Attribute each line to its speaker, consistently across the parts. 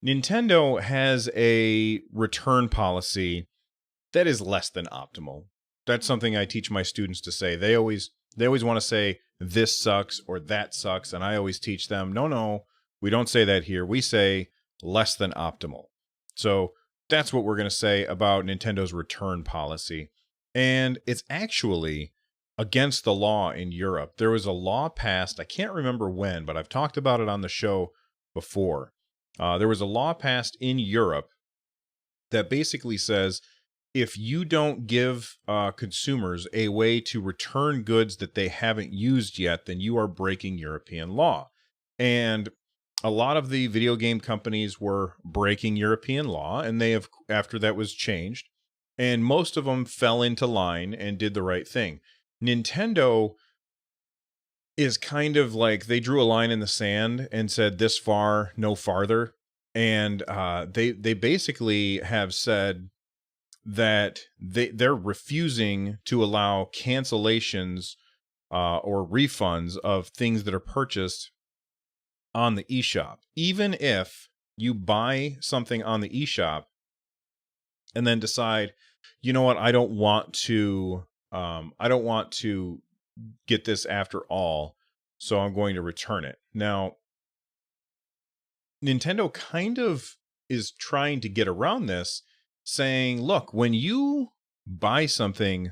Speaker 1: Nintendo has a return policy that is less than optimal. That's something I teach my students to say. They always want to say this sucks or that sucks, and I always teach them, no, we don't say that here. We say less than optimal. So that's what we're going to say about Nintendo's return policy. And it's actually against the law in Europe. There was a law passed, I can't remember when, but I've talked about it on the show before. There was a law passed in Europe that basically says if you don't give consumers a way to return goods that they haven't used yet, then you are breaking European law. And a lot of the video game companies were breaking European law, and they have, after that was changed, and most of them fell into line and did the right thing. Nintendo is kind of like they drew a line in the sand and said this far, no farther. And they basically have said that they're refusing to allow cancellations or refunds of things that are purchased on the eShop. Even if you buy something on the eShop and then decide, you know what, I don't want to get this after all, so I'm going to return it. Now, Nintendo kind of is trying to get around this, saying, look, when you buy something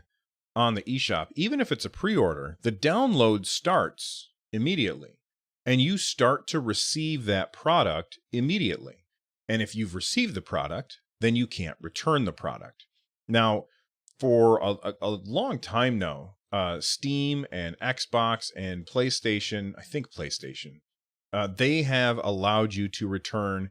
Speaker 1: on the eShop, even if it's a pre-order, the download starts immediately, and you start to receive that product immediately. And if you've received the product, then you can't return the product. Now, for a long time now, Steam and Xbox and PlayStation, I think PlayStation, they have allowed you to return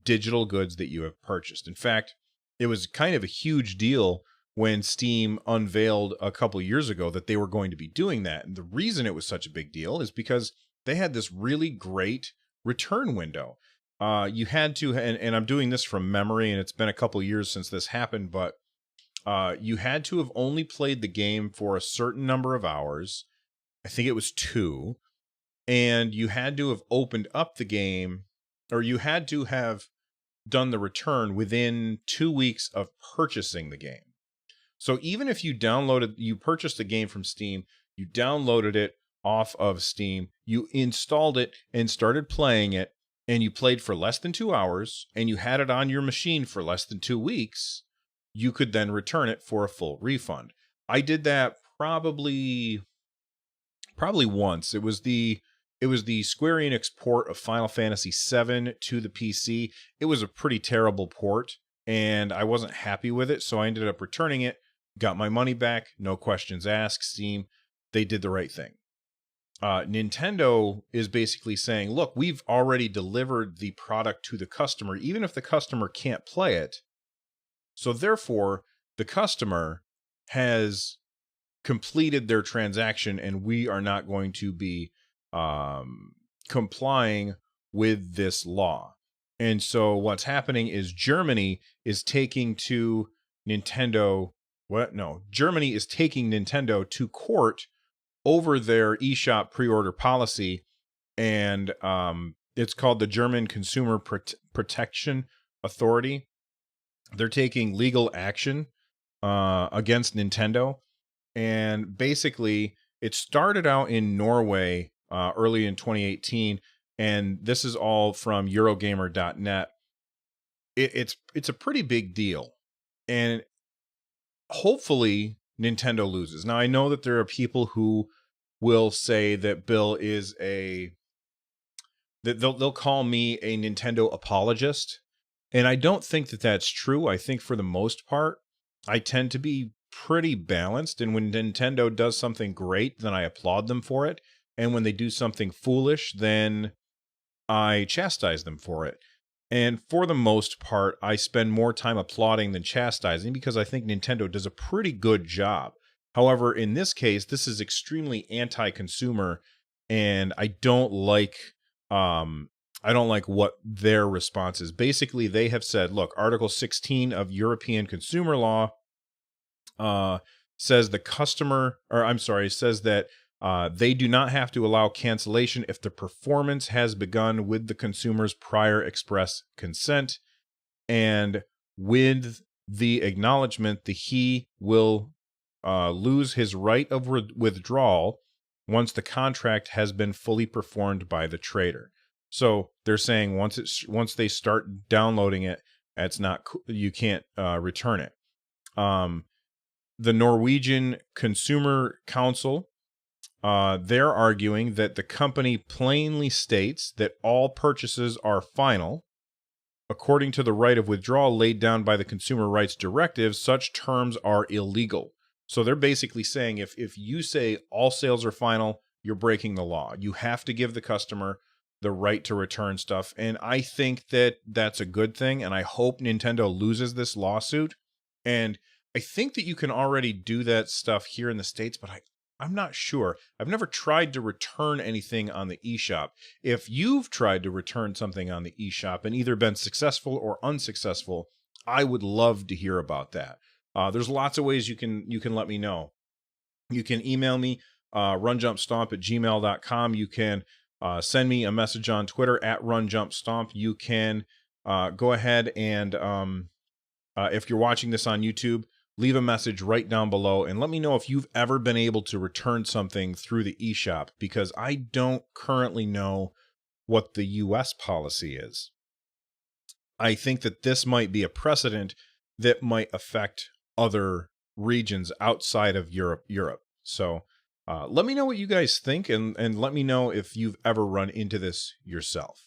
Speaker 1: digital goods that you have purchased. In fact, it was kind of a huge deal when Steam unveiled a couple years ago that they were going to be doing that. And the reason it was such a big deal is because they had this really great return window. You had to, and I'm doing this from memory, and it's been a couple years since this happened, but you had to have only played the game for a certain number of hours. I think it was 2. And you had to have opened up the game, or you had to have done the return within 2 weeks of purchasing the game. So even if you purchased the game from Steam, you downloaded it off of Steam, you installed it and started playing it, and you played for less than 2 hours, and you had it on your machine for less than 2 weeks, you could then return it for a full refund. I did that probably once. It was the Square Enix port of Final Fantasy VII to the PC. It was a pretty terrible port, and I wasn't happy with it, so I ended up returning it, got my money back, no questions asked. Steam, they did the right thing. Nintendo is basically saying, look, we've already delivered the product to the customer, even if the customer can't play it. So therefore, the customer has completed their transaction, and we are not going to be complying with this law. And so what's happening is Germany is taking Nintendo to court over their eShop pre-order policy, and it's called the German Consumer Protection Authority. They're taking legal action against Nintendo, and basically it started out in Norway early in 2018, and this is all from Eurogamer.net. It's a pretty big deal, and hopefully Nintendo loses. Now, I know that there are people who will say that Bill is that they'll call me a Nintendo apologist, and I don't think that that's true. I think for the most part, I tend to be pretty balanced, and when Nintendo does something great, then I applaud them for it. And when they do something foolish, then I chastise them for it. And for the most part, I spend more time applauding than chastising because I think Nintendo does a pretty good job. However, in this case, this is extremely anti-consumer, and I don't like what their response is. Basically, they have said, look, Article 16 of European consumer law says that They do not have to allow cancellation if the performance has begun with the consumer's prior express consent, and with the acknowledgement that he will lose his right of withdrawal once the contract has been fully performed by the trader. So they're saying once they start downloading it, you can't return it. The Norwegian Consumer Council, they're arguing that the company plainly states that all purchases are final. According to the right of withdrawal laid down by the Consumer Rights Directive, such terms are illegal. So they're basically saying if you say all sales are final, you're breaking the law. You have to give the customer the right to return stuff. And I think that that's a good thing. And I hope Nintendo loses this lawsuit. And I think that you can already do that stuff here in the States, but I'm not sure. I've never tried to return anything on the eShop. If you've tried to return something on the eShop and either been successful or unsuccessful, I would love to hear about that. There's lots of ways you can let me know. You can email me, runjumpstomp@gmail.com. You can send me a message on Twitter @runjumpstomp. You can go ahead and, if you're watching this on YouTube, leave a message right down below and let me know if you've ever been able to return something through the eShop, because I don't currently know what the US policy is. I think that this might be a precedent that might affect other regions outside of Europe. So let me know what you guys think, and let me know if you've ever run into this yourself.